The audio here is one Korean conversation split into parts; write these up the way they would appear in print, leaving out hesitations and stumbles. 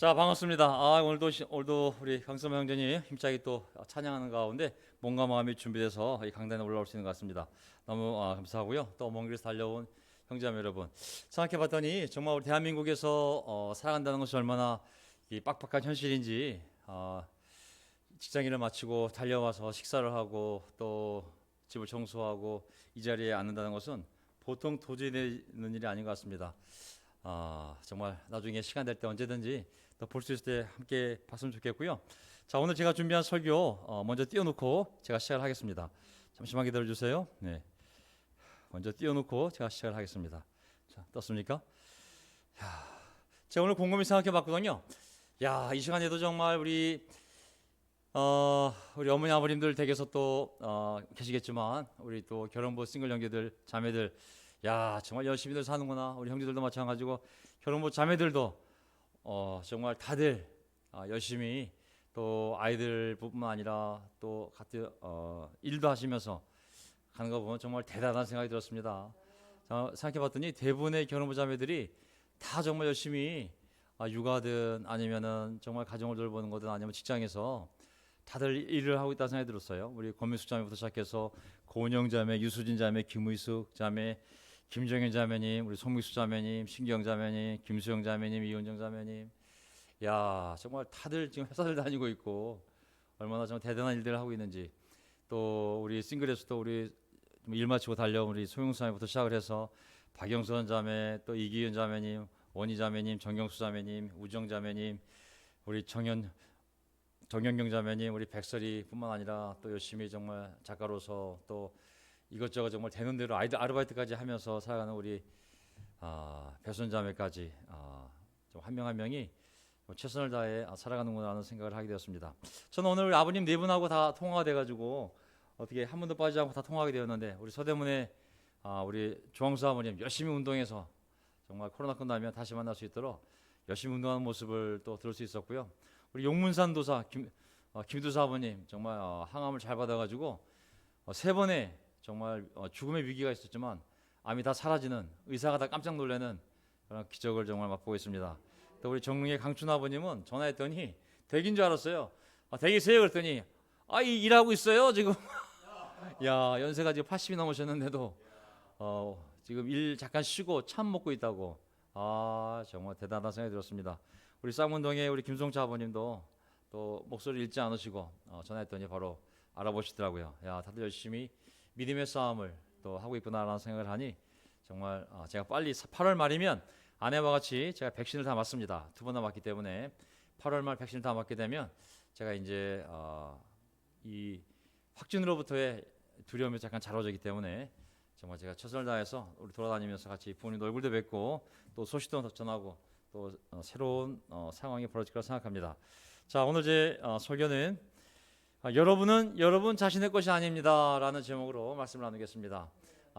자, 반갑습니다. 오늘도 우리 강성호 형제님 힘차게 또 찬양하는 가운데 몸과 마음이 준비돼서 이 강단에 올라올 수 있는 것 같습니다. 너무 감사하고요. 또 먼 길에서 달려온 형제자매 여러분, 생각해봤더니 정말 우리 대한민국에서 살아간다는 것이 얼마나 이 빡빡한 현실인지, 직장일을 마치고 달려와서 식사를 하고 또 집을 청소하고 이 자리에 앉는다는 것은 보통 도저히 되는 일이 아닌 것 같습니다. 정말 나중에 시간 될 때 언제든지 또 볼 수 있을 때 함께 봤으면 좋겠고요. 자, 오늘 제가 준비한 설교 먼저 띄워놓고 제가 시작을 하겠습니다. 잠시만 기다려 주세요. 네, 먼저 띄워놓고 제가 시작을 하겠습니다. 자, 떴습니까? 제가 오늘 곰곰이 생각해봤거든요. 이 시간에도 정말 우리 어머니 아버님들 댁에서 또 계시겠지만 우리 또 결혼부 싱글 형제들 자매들, 정말 열심히들 사는구나. 우리 형제들도 마찬가지고 결혼부 자매들도 정말 다들 열심히 또 아이들뿐만 아니라 또 같은 일도 하시면서 가는 거 보면 정말 대단한 생각이 들었습니다. 생각해봤더니 대부분의 결혼부 자매들이 다 정말 열심히 육아든 아니면은 정말 가정을 돌보는 거든 아니면 직장에서 다들 일을 하고 있다는 생각이 들었어요. 우리 권민숙 자매부터 시작해서 고은영 자매, 유수진 자매, 김의숙 자매, 김정현 자매님, 우리 송미수 자매님, 신경 자매님, 김수영 자매님, 이은정 자매님, 정말 다들 지금 회사를 다니고 있고 얼마나 정말 대단한 일들을 하고 있는지, 또 우리 싱글에서도 우리 일 마치고 달려온 우리 소영수 자매부터 시작을 해서 박영선 자매, 또 이기은 자매님, 원희 자매님, 정경수 자매님, 우정 자매님, 우리 정영경 자매님, 우리 백설이뿐만 아니라 또 열심히 정말 작가로서 또 이것저것 정말 되는 대로 아르바이트까지 하면서 살아가는 우리 배순 자매까지 한 명 한 명이 최선을 다해 살아가는구나라는 생각을 하게 되었습니다. 저는 오늘 우리 아버님 네 분하고 다 통화가 돼가지고 어떻게 한 번도 빠지지 않고 다 통화하게 되었는데, 우리 서대문에 우리 조항수 아버님 열심히 운동해서 정말 코로나 끝나면 다시 만날 수 있도록 열심히 운동하는 모습을 또 들을 수 있었고요. 우리 용문산 도사 김두사 아버님 정말 항암을 잘 받아가지고 세 번의 정말 죽음의 위기가 있었지만 암이 다 사라지는, 의사가 다 깜짝 놀라는 그런 기적을 정말 맛보고 있습니다. 또 우리 정릉의 강춘 아버님은 전화했더니 댁인 줄 알았어요. 댁이세요? 그랬더니 일하고 있어요 지금. 연세가 지금 80이 넘으셨는데도 지금 일 잠깐 쉬고 참 먹고 있다고. 정말 대단한 생각이 들었습니다. 우리 쌍문동의 우리 김송차 아버님도 또 목소리 잃지 않으시고 전화했더니 바로 알아보시더라고요. 다들 열심히 믿음의 싸움을 또 하고 있구나라는 생각을 하니 정말 제가 빨리 8월 말이면 아내와 같이 제가 백신을 다 맞습니다. 2번 남았기 때문에 8월 말 백신을 다 맞게 되면 제가 이제 이 확진으로부터의 두려움이 잠깐 자로지기 때문에 정말 제가 최선을 다해서 우리 돌아다니면서 같이 부모님 얼굴도 뵙고 또 소식도 전하고 또 새로운 상황이 벌어질 거라 생각합니다. 자, 오늘 제 설교는 여러분은 여러분 자신의 것이 아닙니다 라는 제목으로 말씀을 나누겠습니다.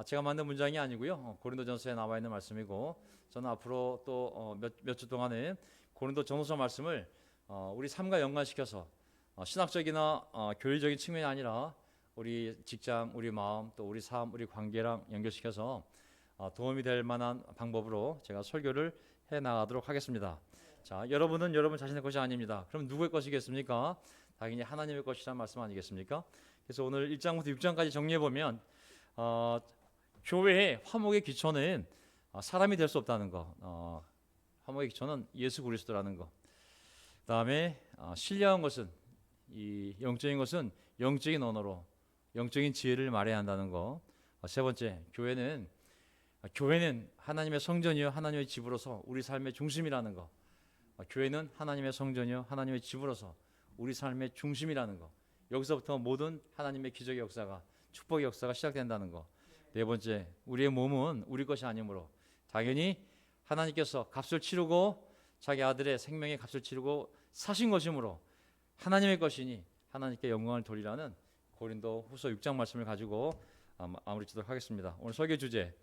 제가 만든 문장이 아니고요, 고린도전서에 나와 있는 말씀이고, 저는 앞으로 또 몇 주 동안은 고린도전서 말씀을 우리 삶과 연관시켜서 신학적이나 교리적인 측면이 아니라 우리 직장, 우리 마음, 또 우리 삶, 우리 관계랑 연결시켜서 도움이 될 만한 방법으로 제가 설교를 해 나가도록 하겠습니다. 자, 여러분은 여러분 자신의 것이 아닙니다. 그럼 누구의 것이겠습니까? 당연히 하나님의 것이라는 말씀 아니겠습니까? 그래서 오늘 1장부터 6장까지 정리해 보면 교회의 화목의 기초는 사람이 될 수 없다는 거, 화목의 기초는 예수 그리스도라는 거. 그다음에 신령한 것은, 이 영적인 것은 영적인 언어로 영적인 지혜를 말해야 한다는 거. 세 번째, 교회는 하나님의 성전이요 하나님의 집으로서 우리 삶의 중심이라는 거. 교회는 하나님의 성전이요 하나님의 집으로서 우리 삶의 중심이라는 거. 여기서부터 모든 하나님의 기적의 역사가, 축복의 역사가 시작된다는 거. 네 번째, 우리의 몸은 우리 것이 아니므로 당연히 하나님께서 값을 치르고 자기 아들의 생명의 값을 치르고 사신 것이므로 하나님의 것이니 하나님께 영광을 돌리라는 고린도 후서 6장 말씀을 가지고 마무리 짓도록 하겠습니다. 오늘 설교 주제,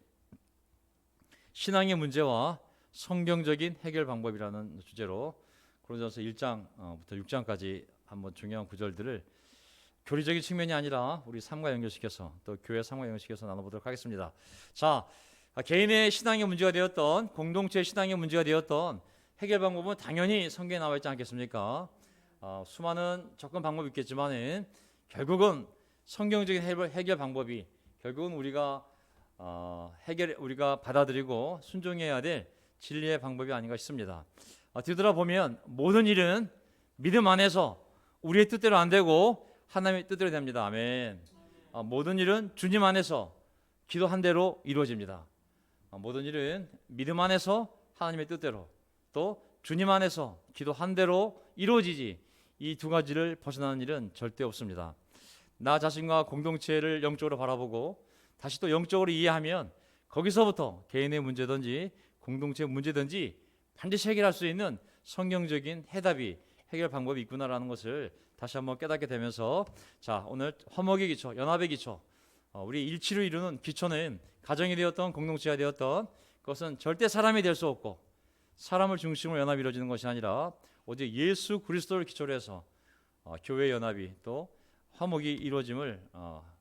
신앙의 문제와 성경적인 해결 방법이라는 주제로 고린도전서 1장부터 6장까지 한번 중요한 구절들을 교리적인 측면이 아니라 우리 삶과 연결시켜서 또 교회 삶과 연결시켜서 나눠보도록 하겠습니다. 자, 개인의 신앙의 문제가 되었던, 공동체의 신앙의 문제가 되었던 해결 방법은 당연히 성경에 나와 있지 않겠습니까? 수많은 접근 방법이 있겠지만은 결국은 성경적인 해결 방법이 결국은 우리가 우리가 받아들이고 순종해야 될 진리의 방법이 아닌가 싶습니다. 뒤돌아보면 모든 일은 믿음 안에서 우리의 뜻대로 안 되고 하나님의 뜻대로 됩니다. 아멘. 모든 일은 주님 안에서 기도한 대로 이루어집니다. 모든 일은 믿음 안에서 하나님의 뜻대로 또 주님 안에서 기도한 대로 이루어지지 이 두 가지를 벗어나는 일은 절대 없습니다. 나 자신과 공동체를 영적으로 바라보고 다시 또 영적으로 이해하면 거기서부터 개인의 문제든지 공동체 문제든지 반드시 해결할 수 있는 성경적인 해결 방법이 있구나라는 것을 다시 한번 깨닫게 되면서 자, 오늘 화목의 기초, 연합의 기초, 우리 일치를 이루는 기초는 가정이 되었던 공동체가 되었던 그것은 절대 사람이 될 수 없고 사람을 중심으로 연합이 이루어지는 것이 아니라 오직 예수 그리스도를 기초로 해서 교회 연합이 또 화목이 이루어짐을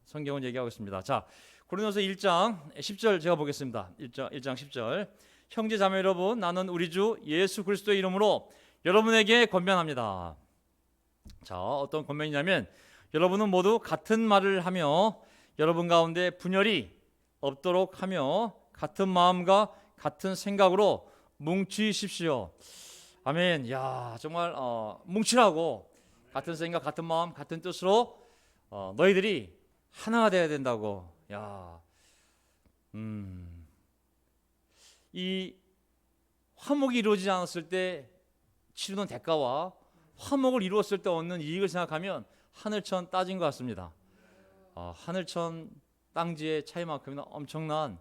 성경은 얘기하고 있습니다. 자, 고린도서 1장 10절 제가 보겠습니다. 1장 10절. 형제 자매 여러분, 나는 우리 주 예수 그리스도의 이름으로 여러분에게 권면합니다. 자, 어떤 권면이냐면 여러분은 모두 같은 말을 하며 여러분 가운데 분열이 없도록 하며 같은 마음과 같은 생각으로 뭉치십시오. 아멘. 야, 정말 뭉치라고 같은 생각, 같은 마음, 같은 뜻으로 너희들이 하나가 되어야 된다고. 야, 이 화목이 이루어지지 않았을 때 치르는 대가와 화목을 이루었을 때 얻는 이익을 생각하면 하늘천 따진 것 같습니다. 하늘천 땅지의 차이만큼이나 엄청난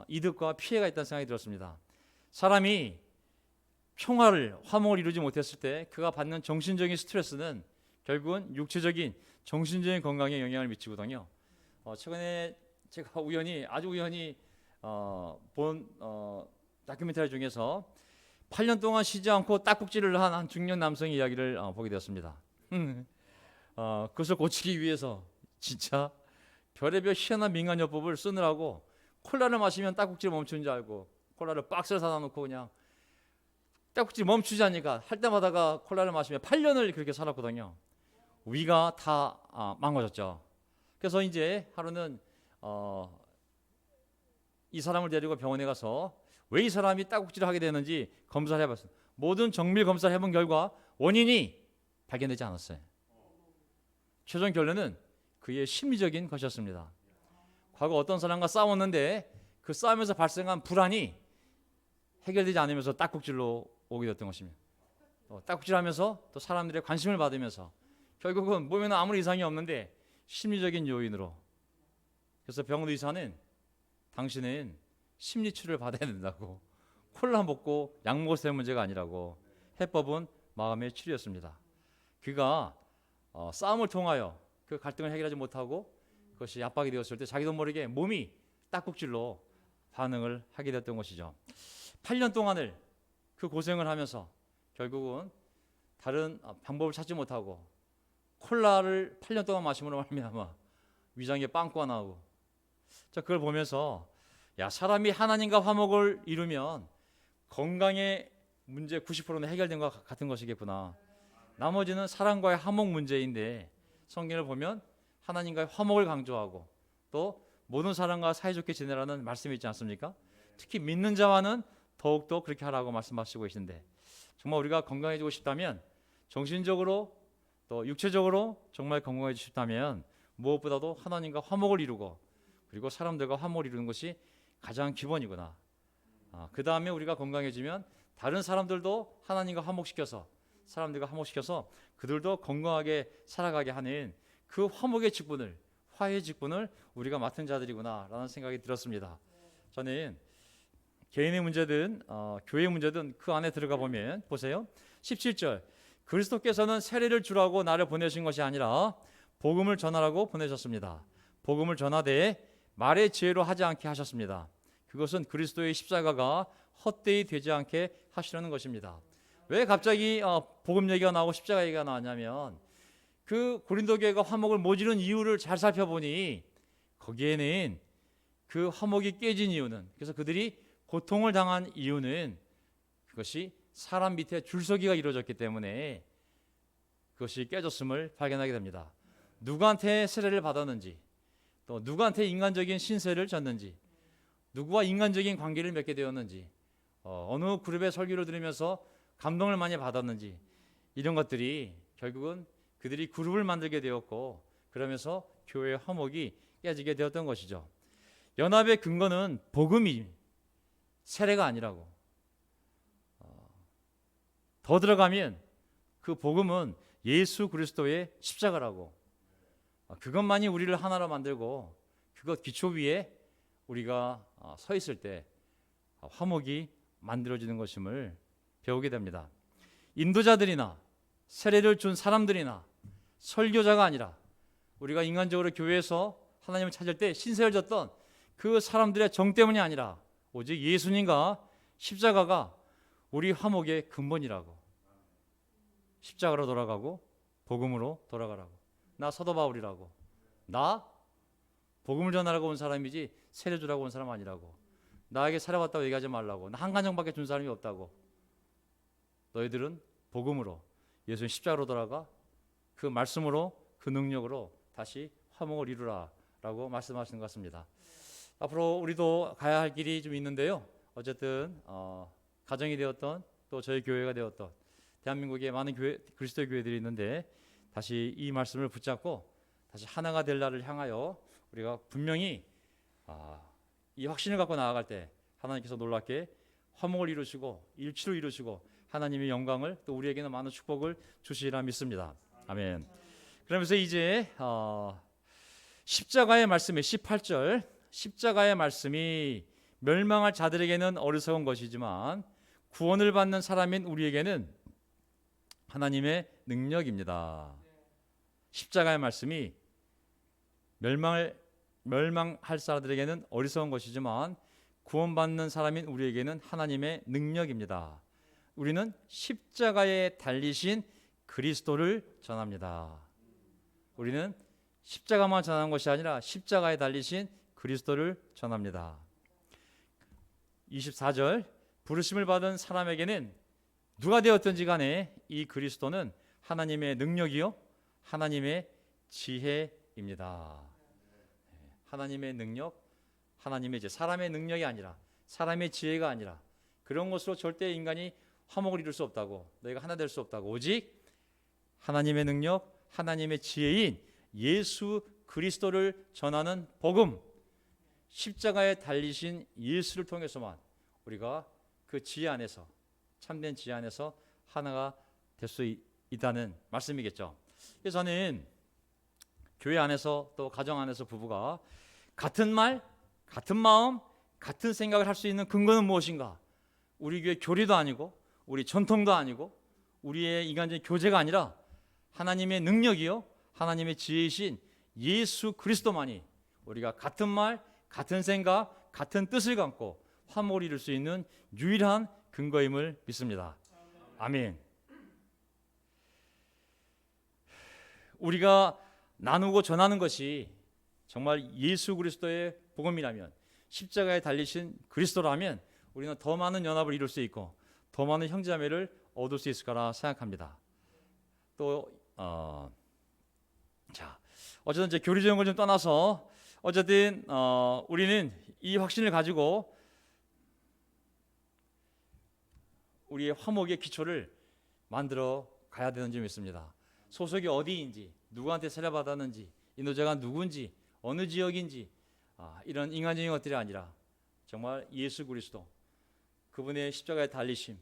이득과 피해가 있다는 생각이 들었습니다. 사람이 화목을 이루지 못했을 때 그가 받는 정신적인 스트레스는 결국은 육체적인 정신적인 건강에 영향을 미치거든요. 최근에 제가 아주 우연히 본 다큐멘터리 중에서 8년 동안 쉬지 않고 딱꼭질을 한 중년 남성의 이야기를 보게 되었습니다. 그것을 고치기 위해서 진짜 별의별 희한한 민간요법을 쓰느라고 콜라를 마시면 딱꼭질 멈추는 줄 알고 콜라를 박스를 사다 놓고 그냥 딱꼭질 멈추자니까 할 때마다가 콜라를 마시면 8년을 그렇게 살았거든요. 위가 다 망가졌죠. 그래서 이제 하루는 이 사람을 데리고 병원에 가서 왜 이 사람이 딱꼭질을 하게 되는지 검사를 해봤어요. 모든 정밀 검사를 해본 결과 원인이 발견되지 않았어요. 최종 결론은 그의 심리적인 것이었습니다. 과거 어떤 사람과 싸웠는데 그 싸움에서 발생한 불안이 해결되지 않으면서 딱꼭질로 오게 됐던 것입니다. 딱꼭질하면서 또 사람들의 관심을 받으면서 결국은 몸에는 아무런 이상이 없는데 심리적인 요인으로. 그래서 병원 의사는 당신은 심리 치료를 받아야 된다고, 콜라 먹고 약 먹었을 때 문제가 아니라고. 해법은 마음의 치료였습니다. 그가 싸움을 통하여 그 갈등을 해결하지 못하고 그것이 압박이 되었을 때 자기도 모르게 몸이 딱꼭질로 반응을 하게 됐던 것이죠. 8년 동안을 그 고생을 하면서 결국은 다른 방법을 찾지 못하고 콜라를 8년 동안 마심으로 말미암아 위장에 빵꾸가 나오고, 자, 그걸 보면서 야, 사람이 하나님과 화목을 이루면 건강의 문제 90%는 해결된 것 같은 것이겠구나. 나머지는 사랑과의 화목 문제인데 성경을 보면 하나님과의 화목을 강조하고 또 모든 사람과 사이좋게 지내라는 말씀이 있지 않습니까? 특히 믿는 자와는 더욱더 그렇게 하라고 말씀하시고 계신데, 정말 우리가 건강해지고 싶다면, 정신적으로 또 육체적으로 정말 건강해지고 싶다면 무엇보다도 하나님과 화목을 이루고 그리고 사람들과 화목을 이루는 것이 가장 기본이구나. 그 다음에 우리가 건강해지면 다른 사람들도 하나님과 화목시켜서, 사람들과 화목시켜서 그들도 건강하게 살아가게 하는 그 화목의 직분을, 화해의 직분을 우리가 맡은 자들이구나 라는 생각이 들었습니다. 저는 개인의 문제든 교회의 문제든 그 안에 들어가 보면 보세요. 17절, 그리스도께서는 세례를 주라고 나를 보내신 것이 아니라 복음을 전하라고 보내셨습니다. 복음을 전하되 말의 지혜로 하지 않게 하셨습니다. 그것은 그리스도의 십자가가 헛되이 되지 않게 하시려는 것입니다. 왜 갑자기 복음 얘기가 나오고 십자가 얘기가 나왔냐면, 그 고린도 교회가 화목을 모지른 이유를 잘 살펴보니 거기에는 그 화목이 깨진 이유는, 그래서 그들이 고통을 당한 이유는 그것이 사람 밑에 줄서기가 이루어졌기 때문에 그것이 깨졌음을 발견하게 됩니다. 누구한테 세례를 받았는지, 또 누구한테 인간적인 신세를 졌는지, 누구와 인간적인 관계를 맺게 되었는지, 어느 그룹의 설교를 들으면서 감동을 많이 받았는지, 이런 것들이 결국은 그들이 그룹을 만들게 되었고, 그러면서 교회의 화목이 깨지게 되었던 것이죠. 연합의 근거는 복음이 세례가 아니라고. 더 들어가면 그 복음은 예수 그리스도의 십자가라고. 그것만이 우리를 하나로 만들고 그것 기초 위에 우리가 서 있을 때 화목이 만들어지는 것임을 배우게 됩니다. 인도자들이나 세례를 준 사람들이나 설교자가 아니라 우리가 인간적으로 교회에서 하나님을 찾을 때 신세를 졌던 그 사람들의 정 때문이 아니라 오직 예수님과 십자가가 우리 화목의 근본이라고. 십자가로 돌아가고 복음으로 돌아가라고. 나 사도 바울이라고. 나 복음을 전하라고 온 사람이지 세례 주라고 온 사람 아니라고. 나에게 세례 받다고 얘기하지 말라고. 나 한 가정밖에 준 사람이 없다고. 너희들은 복음으로 예수님 십자가로 돌아가 그 말씀으로 그 능력으로 다시 화목을 이루라 라고 말씀하시는 것 같습니다. 앞으로 우리도 가야 할 길이 좀 있는데요. 어쨌든 가정이 되었던 또 저희 교회가 되었던 대한민국에 많은 그리스도 교회들이 있는데 다시 이 말씀을 붙잡고 다시 하나가 될 날을 향하여 우리가 분명히 이 확신을 갖고 나아갈 때 하나님께서 놀랍게 화목을 이루시고 일치로 이루시고 하나님의 영광을 또 우리에게는 많은 축복을 주시리라 믿습니다. 아멘. 그러면서 이제 십자가의 말씀의 18절, 십자가의 말씀이 멸망할 자들에게는 어리석은 것이지만 구원을 받는 사람인 우리에게는 하나님의 능력입니다. 십자가의 말씀이 멸망할 사람들에게는 어리석은 것이지만 구원받는 사람인 우리에게는 하나님의 능력입니다. 우리는 십자가에 달리신 그리스도를 전합니다. 우리는 십자가만 전하는 것이 아니라 십자가에 달리신 그리스도를 전합니다. 24절, 부르심을 받은 사람에게는 누가 되었든지 간에 이 그리스도는 하나님의 능력이요 하나님의 지혜입니다. 하나님의 능력, 하나님의 지혜, 사람의 능력이 아니라 사람의 지혜가 아니라 그런 것으로 절대 인간이 화목을 이룰 수 없다고, 너희가 하나 될 수 없다고. 오직 하나님의 능력, 하나님의 지혜인 예수 그리스도를 전하는 복음, 십자가에 달리신 예수를 통해서만 우리가 그 지혜 안에서, 참된 지혜 안에서 하나가 될 수 있다는 말씀이겠죠. 그래서 저는 교회 안에서 또 가정 안에서 부부가 같은 말, 같은 마음, 같은 생각을 할 수 있는 근거는 무엇인가? 우리 교회 교리도 아니고 우리 전통도 아니고 우리의 인간적인 교제가 아니라 하나님의 능력이요 하나님의 지혜이신 예수 그리스도만이 우리가 같은 말, 같은 생각, 같은 뜻을 갖고 화목을 이룰 수 있는 유일한 근거임을 믿습니다. 아멘. 우리가 나누고 전하는 것이 정말 예수 그리스도의 복음이라면, 십자가에 달리신 그리스도라면 우리는 더 많은 연합을 이룰 수 있고 더 많은 형제자매를 얻을 수 있을 거라 생각합니다. 또 어쨌든 이제 교리적인 걸 좀 떠나서 어쨌든 우리는 이 확신을 가지고 우리의 화목의 기초를 만들어 가야 되는 점이 있습니다. 소속이 어디인지, 누구한테 세례받았는지, 인도자가 누군지, 어느 지역인지 이런 인간적인 것들이 아니라 정말 예수 그리스도, 그분의 십자가에 달리심,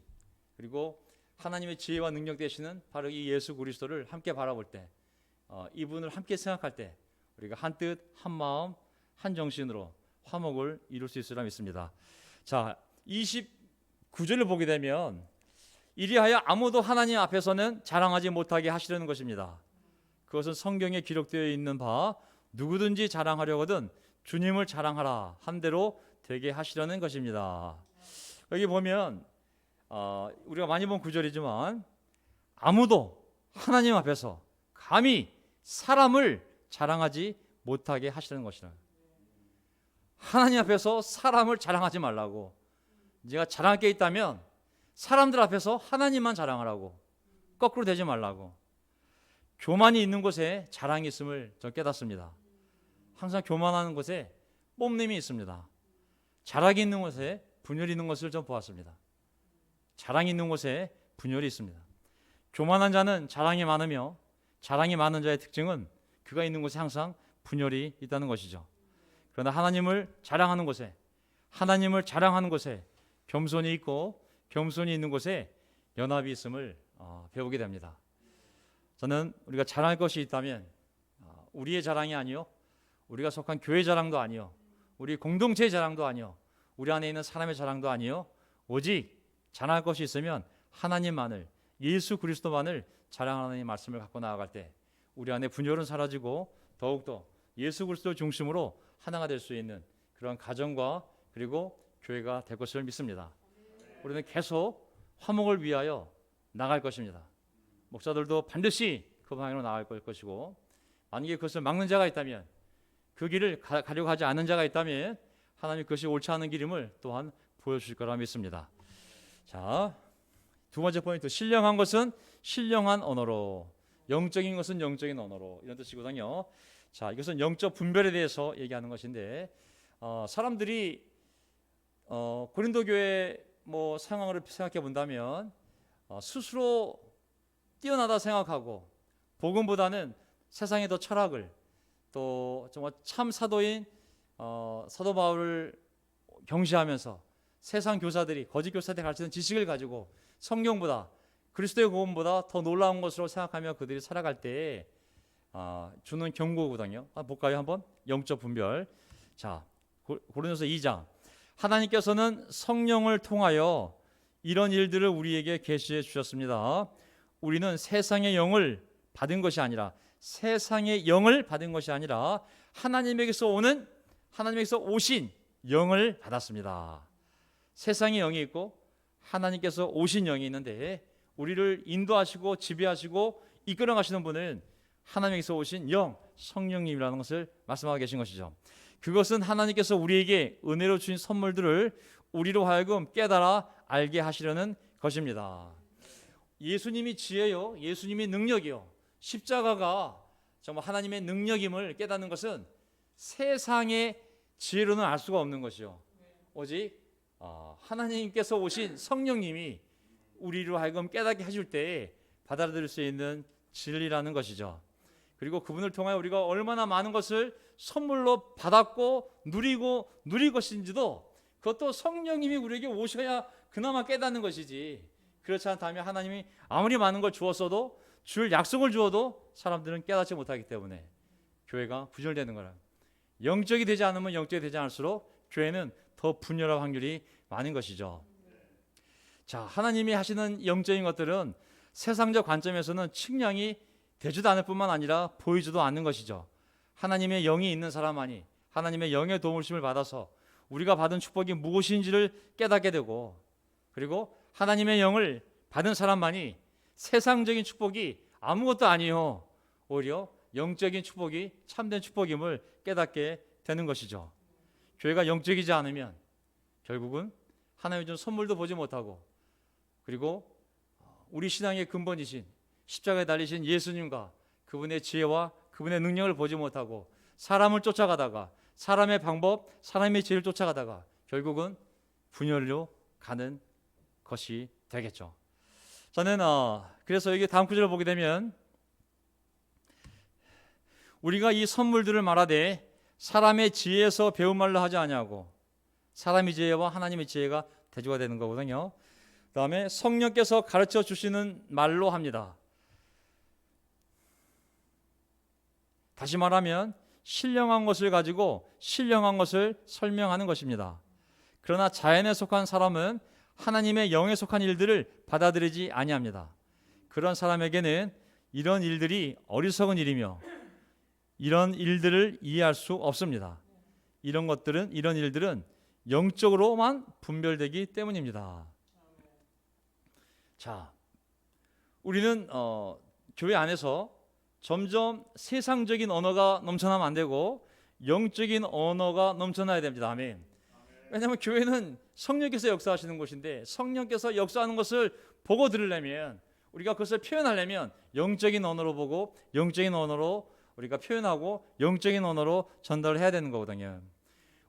그리고 하나님의 지혜와 능력 되시는 바로 이 예수 그리스도를 함께 바라볼 때, 이분을 함께 생각할 때 우리가 한 뜻, 한 마음, 한 정신으로 화목을 이룰 수 있으리라 믿습니다. 자, 29절을 보게 되면 이리하여 아무도 하나님 앞에서는 자랑하지 못하게 하시려는 것입니다. 그것은 성경에 기록되어 있는 바 누구든지 자랑하려거든 주님을 자랑하라 한 대로 되게 하시려는 것입니다. 여기 보면 우리가 많이 본 구절이지만 아무도 하나님 앞에서 감히 사람을 자랑하지 못하게 하시려는 것이라. 하나님 앞에서 사람을 자랑하지 말라고. 네가 자랑할 게 있다면 사람들 앞에서 하나님만 자랑하라고, 거꾸로 되지 말라고. 교만이 있는 곳에 자랑이 있음을 저 깨닫습니다. 항상 교만하는 곳에 뽐냄이 있습니다. 자랑이 있는 곳에 분열이 있는 것을 좀 보았습니다. 자랑이 있는 곳에 분열이 있습니다. 교만한 자는 자랑이 많으며, 자랑이 많은 자의 특징은 그가 있는 곳에 항상 분열이 있다는 것이죠. 그러나 하나님을 자랑하는 곳에, 하나님을 자랑하는 곳에 겸손이 있고, 겸손이 있는 곳에 연합이 있음을 배우게 됩니다. 저는 우리가 자랑할 것이 있다면 우리의 자랑이 아니요, 우리가 속한 교회 자랑도 아니요, 우리 공동체의 자랑도 아니요, 우리 안에 있는 사람의 자랑도 아니요, 오직 자랑할 것이 있으면 하나님만을, 예수 그리스도만을 자랑하는 말씀을 갖고 나아갈 때 우리 안에 분열은 사라지고 더욱더 예수 그리스도 중심으로 하나가 될 수 있는 그런 가정과 그리고 교회가 될 것을 믿습니다. 우리는 계속 화목을 위하여 나갈 것입니다. 목사들도 반드시 그 방향으로 나갈 것이고, 만약에 그것을 막는 자가 있다면, 그 길을 가려고 하지 않는 자가 있다면 하나님 그것이 옳지 않은 길임을 또한 보여주실 거라 믿습니다. 자, 두 번째 포인트, 신령한 것은 신령한 언어로, 영적인 것은 영적인 언어로, 이런 뜻이거든요. 자, 이것은 영적 분별에 대해서 얘기하는 것인데, 사람들이 고린도 교회 상황을 생각해 본다면 스스로 뛰어나다 생각하고 복음보다는 세상의 더 철학을, 또 정말 참 사도인 사도 바울을 경시하면서 세상 교사들이, 거짓 교사들이 가르치는 지식을 가지고 성경보다, 그리스도의 복음보다 더 놀라운 것으로 생각하며 그들이 살아갈 때 주는 경고거든요. 볼까요? 한번 영적 분별. 자, 고린도서 2장. 하나님께서는 성령을 통하여 이런 일들을 우리에게 계시해 주셨습니다. 우리는 세상의 영을 받은 것이 아니라, 세상의 영을 받은 것이 아니라 하나님에게서 오신 영을 받았습니다. 세상의 영이 있고 하나님께서 오신 영이 있는데, 우리를 인도하시고 지배하시고 이끌어 가시는 분은 하나님에게서 오신 영, 성령님이라는 것을 말씀하고 계신 것이죠. 그것은 하나님께서 우리에게 은혜로 주신 선물들을 우리로 하여금 깨달아 알게 하시려는 것입니다. 예수님이 지혜요, 예수님이 능력이요, 십자가가 정말 하나님의 능력임을 깨닫는 것은 세상의 지혜로는 알 수가 없는 것이요, 오직 하나님께서 오신 성령님이 우리로 하여금 깨닫게 하실 때에 받아들일 수 있는 진리라는 것이죠. 그리고 그분을 통하여 우리가 얼마나 많은 것을 선물로 받았고 누릴 것인지도, 그것도 성령님이 우리에게 오셔야 그나마 깨닫는 것이지, 그렇지 않다면 하나님이 아무리 많은 걸 주었어도, 줄 약속을 주어도 사람들은 깨닫지 못하기 때문에 교회가 분열되는 거라. 영적이 되지 않으면 영적이 되지 않을수록 교회는 더 분열할 확률이 많은 것이죠. 자, 하나님이 하시는 영적인 것들은 세상적 관점에서는 측량이 되지도 않을 뿐만 아니라 보이지도 않는 것이죠. 하나님의 영이 있는 사람만이 하나님의 영의 도움을 받아서 우리가 받은 축복이 무엇인지를 깨닫게 되고, 그리고 하나님의 영을 받은 사람만이 세상적인 축복이 아무것도 아니요, 오히려 영적인 축복이 참된 축복임을 깨닫게 되는 것이죠. 교회가 영적이지 않으면 결국은 하나님의 준 선물도 보지 못하고, 그리고 우리 신앙의 근본이신 십자가에 달리신 예수님과 그분의 지혜와 그분의 능력을 보지 못하고 사람을 쫓아가다가, 사람의 방법, 사람의 지혜를 쫓아가다가 결국은 분열로 가는 것이 되겠죠. 저는 그래서 여기 다음 구절을 보게 되면, 우리가 이 선물들을 말하되 사람의 지혜에서 배운 말로 하지 아니하고, 사람의 지혜와 하나님의 지혜가 대조가 되는 거거든요. 그 다음에 성령께서 가르쳐 주시는 말로 합니다. 다시 말하면 신령한 것을 가지고 신령한 것을 설명하는 것입니다. 그러나 자연에 속한 사람은 하나님의 영에 속한 일들을 받아들이지 아니합니다. 그런 사람에게는 이런 일들이 어리석은 일이며 이런 일들을 이해할 수 없습니다. 이런 일들은 영적으로만 분별되기 때문입니다. 자, 우리는 교회 안에서 점점 세상적인 언어가 넘쳐나면 안 되고 영적인 언어가 넘쳐나야 됩니다. 아멘. 왜냐하면 교회는 성령께서 역사하시는 곳인데 성령께서 역사하는 것을 보고 들으려면 우리가 그것을 표현하려면 영적인 언어로 보고 영적인 언어로 우리가 표현하고 영적인 언어로 전달을 해야 되는 거거든요.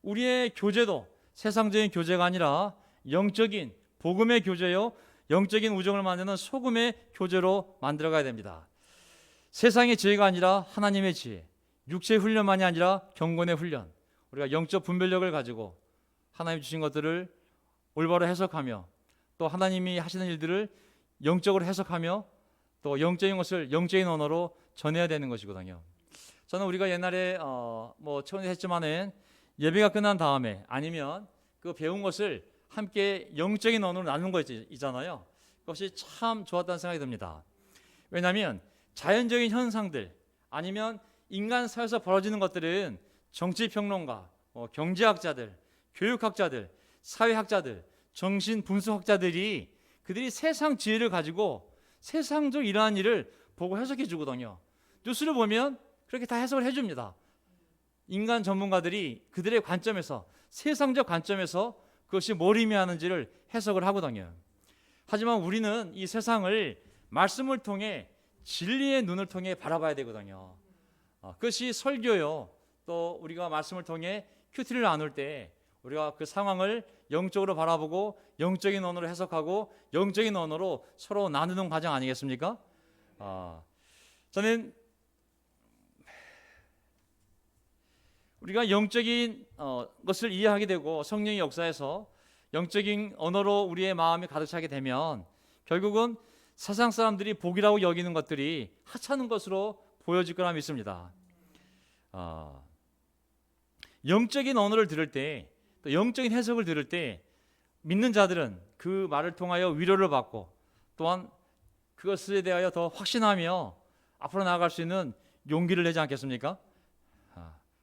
우리의 교제도 세상적인 교제가 아니라 영적인 복음의 교제요, 영적인 우정을 만드는 소금의 교제로 만들어가야 됩니다. 세상의 지혜가 아니라 하나님의 지혜, 육체의 훈련만이 아니라 경건의 훈련, 우리가 영적 분별력을 가지고 하나님 주신 것들을 올바로 해석하며 또 하나님이 하시는 일들을 영적으로 해석하며 또 영적인 것을 영적인 언어로 전해야 되는 것이거든요. 저는 우리가 옛날에 처음에 했지만은 예배가 끝난 다음에 아니면 그 배운 것을 함께 영적인 언어로 나누는 거 있잖아요. 그것이 참 좋았다는 생각이 듭니다. 왜냐하면 자연적인 현상들 아니면 인간 사회에서 벌어지는 것들은 정치평론가, 경제학자들, 교육학자들, 사회학자들, 정신분석학자들이 그들이 세상 지혜를 가지고 세상적 일어나는 일을 보고 해석해 주거든요. 뉴스를 보면 그렇게 다 해석을 해줍니다. 인간 전문가들이 그들의 관점에서 세상적 관점에서 그것이 뭘 의미하는지를 해석을 하거든요. 하지만 우리는 이 세상을 말씀을 통해 진리의 눈을 통해 바라봐야 되거든요. 그것이 설교요. 또 우리가 말씀을 통해 큐티를 나눌 때 우리가 그 상황을 영적으로 바라보고 영적인 언어로 해석하고 영적인 언어로 서로 나누는 과정 아니겠습니까? 저는 우리가 영적인 것을 이해하게 되고 성령의 역사에서 영적인 언어로 우리의 마음이 가득 차게 되면 결국은 세상 사람들이 복이라고 여기는 것들이 하찮은 것으로 보여질 거라 믿습니다. 영적인 언어를 들을 때, 또 영적인 해석을 들을 때 믿는 자들은 그 말을 통하여 위로를 받고 또한 그것에 대하여 더 확신하며 앞으로 나아갈 수 있는 용기를 내지 않겠습니까?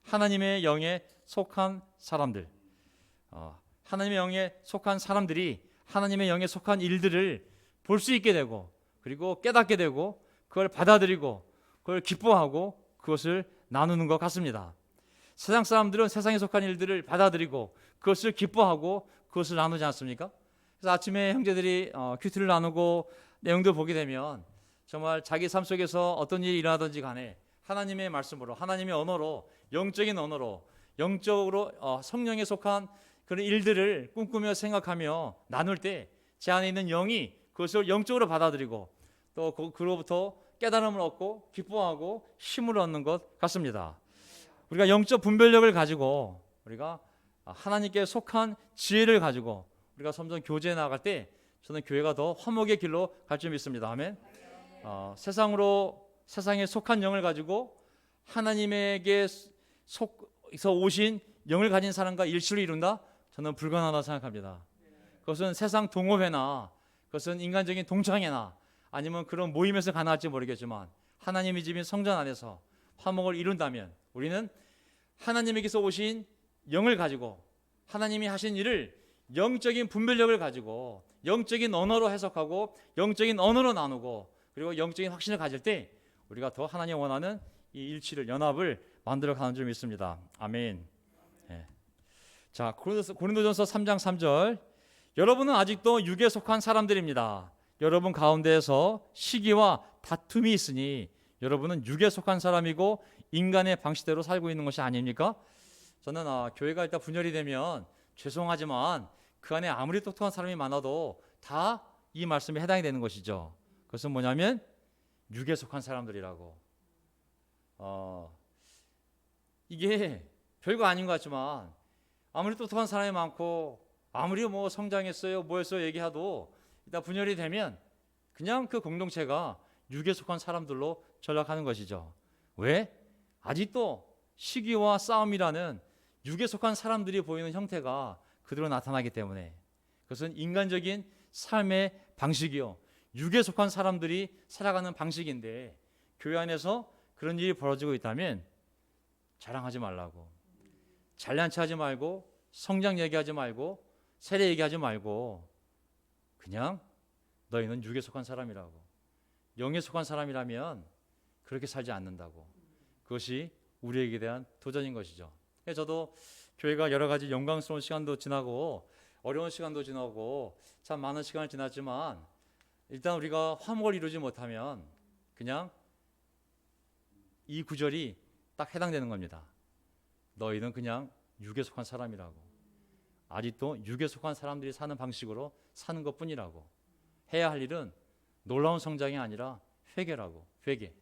하나님의 영에 속한 사람들, 하나님의 영에 속한 사람들이 하나님의 영에 속한 일들을 볼 수 있게 되고 그리고 깨닫게 되고 그걸 받아들이고 그걸 기뻐하고 그것을 나누는 것 같습니다. 세상 사람들은 세상에 속한 일들을 받아들이고 그것을 기뻐하고 그것을 나누지 않습니까? 그래서 아침에 형제들이 큐티를 나누고 내용들 보게 되면 정말 자기 삶 속에서 어떤 일이 일어나든지 간에 하나님의 말씀으로 하나님의 언어로 영적인 언어로 영적으로 성령에 속한 그런 일들을 꿈꾸며 생각하며 나눌 때 제 안에 있는 영이 그것을 영적으로 받아들이고 또 그로부터 깨달음을 얻고 기뻐하고 힘을 얻는 것 같습니다. 우리가 영적 분별력을 가지고 우리가 하나님께 속한 지혜를 가지고 우리가 점점 교제에 나아갈 때 저는 교회가 더 화목의 길로 갈 줄 믿습니다. 아멘. 세상에 속한 영을 가지고 하나님에게 속에서 오신 영을 가진 사람과 일치를 이룬다? 저는 불가능하다고 생각합니다. 그것은 세상 동호회나 그것은 인간적인 동창회나 아니면 그런 모임에서 가능할지 모르겠지만 하나님의 집인 성전 안에서 화목을 이룬다면 우리는 하나님에게서 오신 영을 가지고 하나님이 하신 일을 영적인 분별력을 가지고 영적인 언어로 해석하고 영적인 언어로 나누고 그리고 영적인 확신을 가질 때 우리가 더 하나님 원하는 이 일치를 연합을 만들어가는 줄 믿습니다. 아멘. 네. 자, 고린도전서 3장 3절 여러분은 아직도 육에 속한 사람들입니다. 여러분 가운데에서 시기와 다툼이 있으니 여러분은 육에 속한 사람이고 인간의 방식대로 살고 있는 것이 아닙니까? 저는 교회가 일단 분열이 되면 죄송하지만 그 안에 아무리 똑똑한 사람이 많아도 다 이 말씀에 해당이 되는 것이죠. 그것은 뭐냐면 육에 속한 사람들이라고. 이게 별거 아닌 것 같지만 아무리 똑똑한 사람이 많고 아무리 뭐 성장했어요 뭐 했어요 얘기해도 일단 분열이 되면 그냥 그 공동체가 육에 속한 사람들로 전락하는 것이죠. 왜? 아직도 시기와 싸움이라는 육에 속한 사람들이 보이는 형태가 그대로 나타나기 때문에 그것은 인간적인 삶의 방식이요 육에 속한 사람들이 살아가는 방식인데 교회 안에서 그런 일이 벌어지고 있다면 자랑하지 말라고, 잘난 체하지 말고, 성장 얘기하지 말고, 세례 얘기하지 말고 그냥 너희는 육에 속한 사람이라고, 영에 속한 사람이라면 그렇게 살지 않는다고. 그것이 우리에게 대한 도전인 것이죠. 저도 교회가 여러 가지 영광스러운 시간도 지나고 어려운 시간도 지나고 참 많은 시간을 지났지만 일단 우리가 화목을 이루지 못하면 그냥 이 구절이 딱 해당되는 겁니다. 너희는 그냥 육에 속한 사람이라고. 아직도 육에 속한 사람들이 사는 방식으로 사는 것뿐이라고. 해야 할 일은 놀라운 성장이 아니라 회개라고. 회개.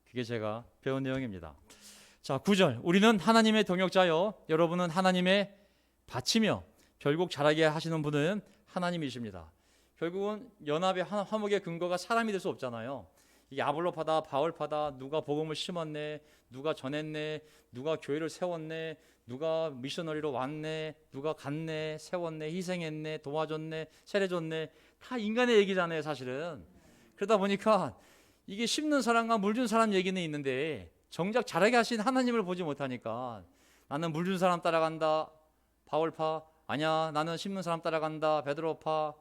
그게 제가 배운 내용입니다. 자, 9절. 우리는 하나님의 동역자요 여러분은 하나님의 밭이며 결국 자라게 하시는 분은 하나님이십니다. 결국은 연합의 화목의 근거가 사람이 될 수 없잖아요. 이게 아볼로파다 바울파다 누가 복음을 심었네, 누가 전했네, 누가 교회를 세웠네, 누가 미셔너리로 왔네, 누가 갔네, 세웠네, 희생했네, 도와줬네, 세례줬네, 다 인간의 얘기잖아요 사실은. 그러다 보니까 이게 심는 사람과 물 준 사람 얘기는 있는데 정작 자라게 하신 하나님을 보지 못하니까 나는 물 준 사람 따라간다 바울파, 아니야 나는 심는 사람 따라간다 베드로파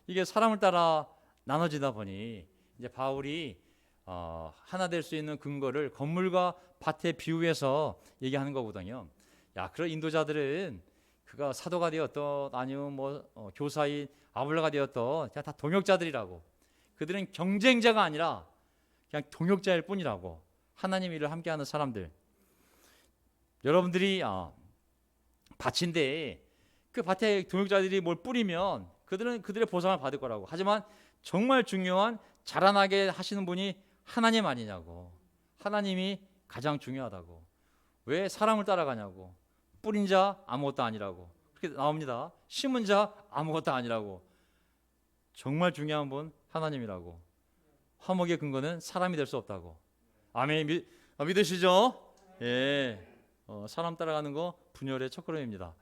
이게 사람을 따라 나눠지다 보니 이제 바울이 하나 될 수 있는 근거를 건물과 밭에 비유해서 얘기하는 거거든요. 야, 그런 인도자들은 그가 사도가 되었던 아니면 교사인 아볼로가 되었던 다 동역자들이라고. 그들은 경쟁자가 아니라 그냥 동역자일 뿐이라고. 하나님 일을 함께하는 사람들. 여러분들이 밭인데 그 밭에 동역자들이 뭘 뿌리면 그들은 그들의 보상을 받을 거라고. 하지만 정말 중요한 자라나게 하시는 분이 하나님 아니냐고. 하나님이 가장 중요하다고. 왜 사람을 따라가냐고. 뿌린 자 아무것도 아니라고. 그렇게 나옵니다. 심은 자 아무것도 아니라고. 정말 중요한 분 하나님이라고. 화목의 근거는 사람이 될 수 없다고. 아멘. 믿으시죠? 예. 사람 따라가는 거 분열의 첫걸음입니다.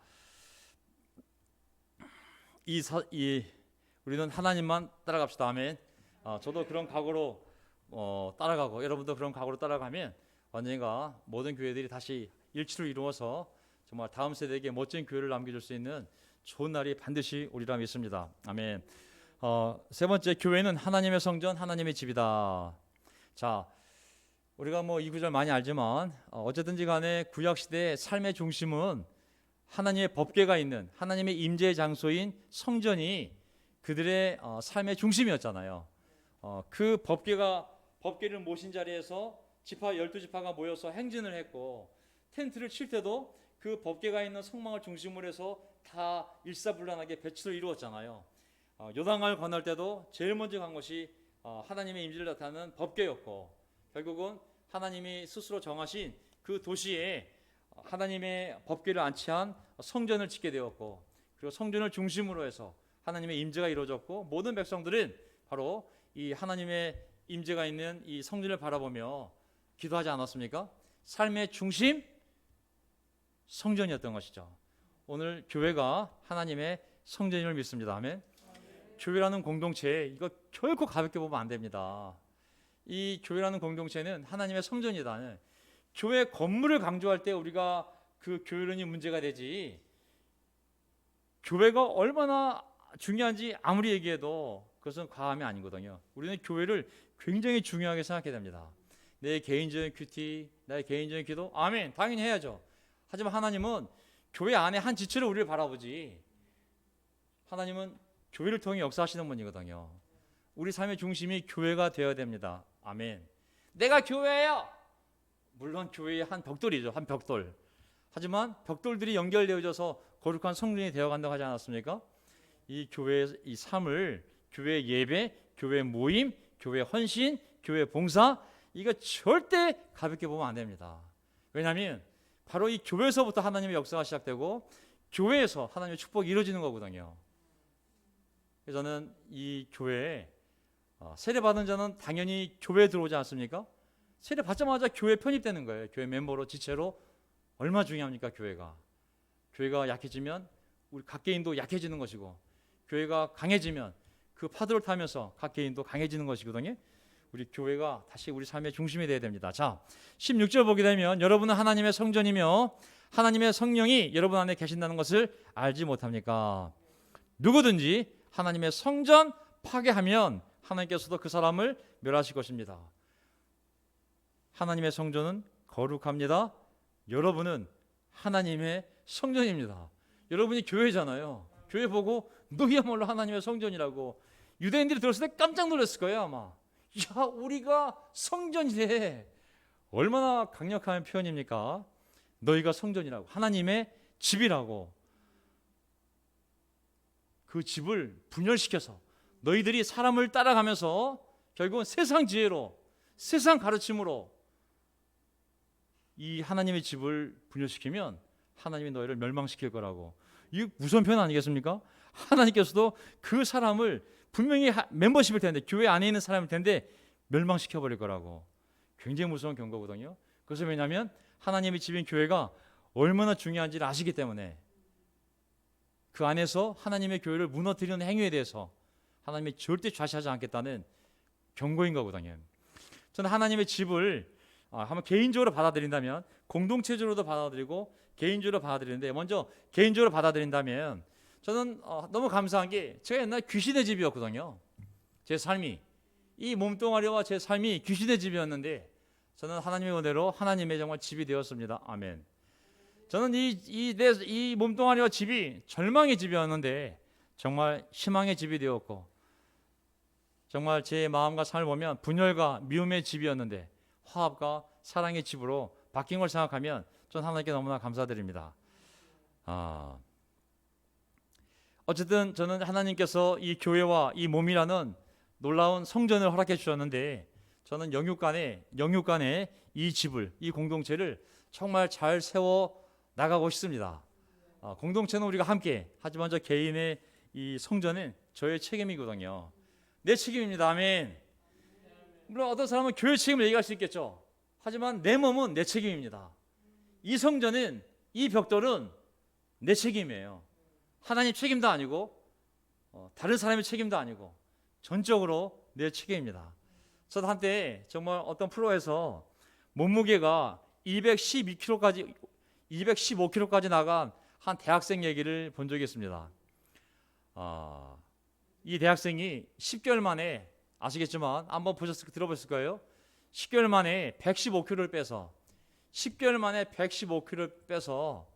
우리는 하나님만 따라갑시다. 아멘. 저도 그런 각오로 따라가고 여러분도 그런 각오로 따라가면 언젠가 모든 교회들이 다시 일치를 이루어서 정말 다음 세대에게 멋진 교회를 남겨줄 수 있는 좋은 날이 반드시 오리라 믿습니다. 아멘. 세 번째, 교회는 하나님의 성전, 하나님의 집이다. 자, 우리가 이 구절 많이 알지만 어쨌든지 간에 구약 시대의 삶의 중심은 하나님의 법궤가 있는 하나님의 임재의 장소인 성전이 그들의 삶의 중심이었잖아요. 그 법궤를 모신 자리에서 지파 12지파가 모여서 행진을 했고 텐트를 칠 때도 그 법궤가 있는 성막을 중심으로 해서 다 일사불란하게 배치를 이루었잖아요. 요단강을 건널 때도 제일 먼저 간 것이 하나님의 임재를 나타내는 법궤였고 결국은 하나님이 스스로 정하신 그 도시에 하나님의 법궤를 안치한 성전을 짓게 되었고 그리고 성전을 중심으로 해서 하나님의 임재가 이루어졌고 모든 백성들은 바로 이 하나님의 임재가 있는 이 성전을 바라보며 기도하지 않았습니까? 삶의 중심 성전이었던 것이죠. 오늘 교회가 하나님의 성전임을 믿습니다. 아멘. 교회라는 공동체 이거 결코 가볍게 보면 안 됩니다. 이 교회라는 공동체는 하나님의 성전이다. 교회 건물을 강조할 때 우리가 그 교회론이 문제가 되지 교회가 얼마나 중요한지 아무리 얘기해도 그것은 과함이 아니거든요. 우리는 교회를 굉장히 중요하게 생각해야 됩니다. 내 개인적인 큐티, 나의 개인적인 기도, 아멘, 당연히 해야죠. 하지만 하나님은 교회 안에 한 지체로 우리를 바라보지 하나님은 교회를 통해 역사하시는 분이거든요. 우리 삶의 중심이 교회가 되어야 됩니다. 아멘. 내가 교회예요. 물론 교회의 한 벽돌이죠. 한 벽돌. 하지만 벽돌들이 연결되어져서 거룩한 성전이 되어간다고 하지 않았습니까? 이 교회의 이 삶을 교회 예배, 교회 모임, 교회 헌신, 교회 봉사 이거 절대 가볍게 보면 안 됩니다. 왜냐하면 바로 이 교회에서부터 하나님의 역사가 시작되고 교회에서 하나님의 축복이 이루어지는 거거든요. 그래서 저는 이 교회에 세례 받은 자는 당연히 교회에 들어오지 않습니까? 세례 받자마자 교회에 편입되는 거예요. 교회 멤버로 지체로. 얼마나 중요합니까? 교회가 약해지면 우리 각 개인도 약해지는 것이고 교회가 강해지면 그 파도를 타면서 각 개인도 강해지는 것이거든요. 우리 교회가 다시 우리 삶의 중심이 되어야 됩니다. 자, 16절 보게 되면 여러분은 하나님의 성전이며 하나님의 성령이 여러분 안에 계신다는 것을 알지 못합니까? 누구든지 하나님의 성전 파괴하면 하나님께서도 그 사람을 멸하실 것입니다. 하나님의 성전은 거룩합니다. 여러분은 하나님의 성전입니다. 여러분이 교회잖아요. 교회 보고 너희야말로 하나님의 성전이라고 유대인들이 들었을 때 깜짝 놀랐을 거예요 아마. 야, 우리가 성전이래. 얼마나 강력한 표현입니까? 너희가 성전이라고, 하나님의 집이라고. 그 집을 분열시켜서 너희들이 사람을 따라가면서 결국은 세상 지혜로, 세상 가르침으로 이 하나님의 집을 분열시키면 하나님이 너희를 멸망시킬 거라고. 이게 무서운 표현 아니겠습니까? 하나님께서도 그 사람을 분명히 멤버십일 텐데, 교회 안에 있는 사람일 텐데 멸망시켜 버릴 거라고. 굉장히 무서운 경고거든요. 그래서 왜냐하면 하나님의 집인 교회가 얼마나 중요한지를 아시기 때문에 그 안에서 하나님의 교회를 무너뜨리는 행위에 대해서 하나님이 절대 좌시하지 않겠다는 경고인 거거든요. 저는 하나님의 집을 한번 개인적으로 받아들인다면, 공동체적으로도 받아들이고 개인적으로 받아들이는데, 먼저 개인적으로 받아들인다면 저는 너무 감사한 게, 제가 옛날 귀신의 집이었거든요. 제 삶이, 이 몸뚱아리와 제 삶이 귀신의 집이었는데 저는 하나님의 은혜로 하나님의 정말 집이 되었습니다. 아멘. 저는 이 몸뚱아리와 집이 절망의 집이었는데 정말 희망의 집이 되었고, 정말 제 마음과 삶을 보면 분열과 미움의 집이었는데 화합과 사랑의 집으로 바뀐 걸 생각하면 저는 하나님께 너무나 감사드립니다. 어쨌든 저는 하나님께서 이 교회와 이 몸이라는 놀라운 성전을 허락해 주셨는데, 저는 영육간에 이 집을, 이 공동체를 정말 잘 세워 나가고 싶습니다. 공동체는 우리가 함께, 하지만 저 개인의 이 성전은 저의 책임이거든요. 내 책임입니다. 아멘. 물론 어떤 사람은 교회 책임을 얘기할 수 있겠죠. 하지만 내 몸은 내 책임입니다. 이 성전은, 이 벽돌은 내 책임이에요. 하나님 책임도 아니고 다른 사람의 책임도 아니고 전적으로 내 책임입니다. 저도 한때 정말 어떤 프로에서 몸무게가 215kg까지 나간 한 대학생 얘기를 본 적이 있습니다. 이 대학생이 10개월 만에, 아시겠지만 한번 들어보셨을 거예요. 10개월 만에 115kg를 빼서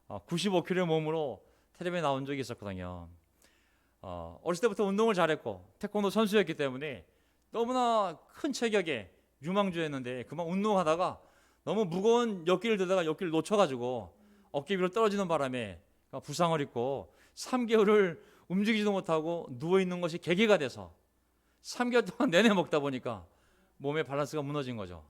95kg의 몸으로 텔레비에 나온 적이 있었거든요. 어렸을 때부터 운동을 잘했고 태권도 선수였기 때문에 너무나 큰 체격에 유망주였는데, 그만 운동하다가 너무 무거운 역기를 들다가 역기를 놓쳐가지고 어깨 위로 떨어지는 바람에 부상을 입고 3개월을 움직이지도 못하고 누워있는 것이 계기가 돼서 3개월 동안 내내 먹다 보니까 몸의 밸런스가 무너진 거죠.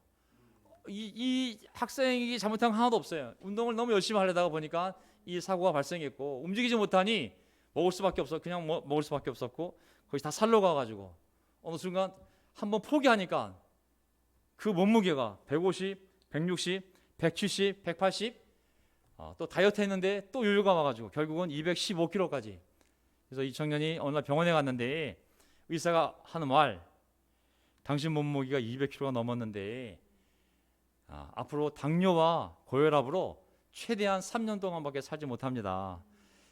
이 학생이 잘못한 건 하나도 없어요. 운동을 너무 열심히 하려다가 보니까 이 사고가 발생했고, 움직이지 못하니 먹을 수밖에 없었고 거의 다 살로 가가지고 어느 순간 한번 포기하니까 그 몸무게가 150, 160, 170, 180, 또 다이어트 했는데 또 요요가 와가지고 결국은 215kg까지. 그래서 이 청년이 어느 날 병원에 갔는데 의사가 하는 말, 당신 몸무게가 200kg가 넘었는데 앞으로 당뇨와 고혈압으로 최대한 3년 동안밖에 살지 못합니다.